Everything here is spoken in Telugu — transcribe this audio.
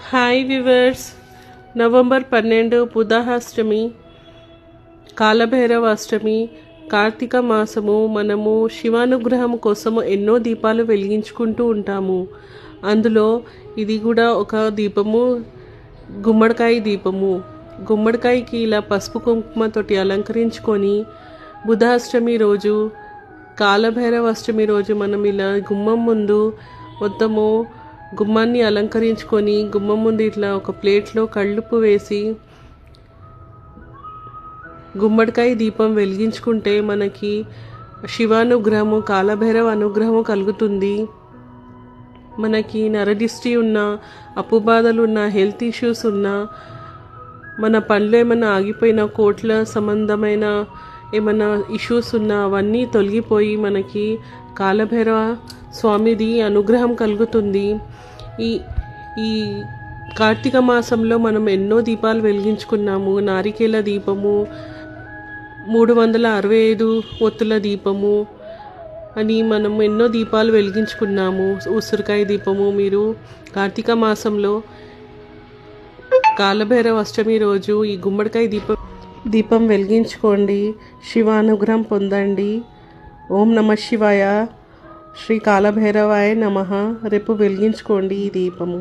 హాయ్ వివర్స్, నవంబర్ 12 బుధాష్టమి, కాలభైరవ అష్టమి, కార్తీక మాసము. మనము శివానుగ్రహం కోసము ఎన్నో దీపాలు వెలిగించుకుంటూ ఉంటాము. అందులో ఇది కూడా ఒక దీపము, గుమ్మడికాయ దీపము. గుమ్మడికాయకి ఇలా పసుపు కుంకుమతోటి అలంకరించుకొని బుధాష్టమి రోజు, కాలభైరవ అష్టమి రోజు మనం ఇలా గుమ్మం ముందు మొత్తము గుమ్మాన్ని అలంకరించుకొని గుమ్మం ముందు ఇట్లా ఒక ప్లేట్లో కళ్ళుప్పు వేసి గుమ్మడికాయ దీపం వెలిగించుకుంటే మనకి శివానుగ్రహము, కాలభైరవ అనుగ్రహము కలుగుతుంది. మనకి నరదిష్టి ఉన్న, అప్పు బాధలు ఉన్న, హెల్త్ ఇష్యూస్ ఉన్న, మన పనులు ఏమైనా ఆగిపోయిన, కోట్ల సంబంధమైన ఏమైనా ఇష్యూస్ ఉన్నా అవన్నీ తొలగిపోయి మనకి కాలభైరవ స్వామిది అనుగ్రహం కలుగుతుంది. ఈ కార్తీక మాసంలో మనం ఎన్నో దీపాలు వెలిగించుకున్నాము. నారికేల దీపము, 365 ఒత్తుల దీపము అని మనం ఎన్నో దీపాలు వెలిగించుకున్నాము. ఉసిరికాయ దీపము. మీరు కార్తీక మాసంలో కాలభైరవ అష్టమి రోజు ఈ గుమ్మడికాయ దీపం వెలిగించుకోండి. శివానుగ్రహం పొందండి. ఓం నమః శివాయ. శ్రీ కాలభైరవాయ నమః. రేపు వెలిగించుకోండి ఈ దీపము.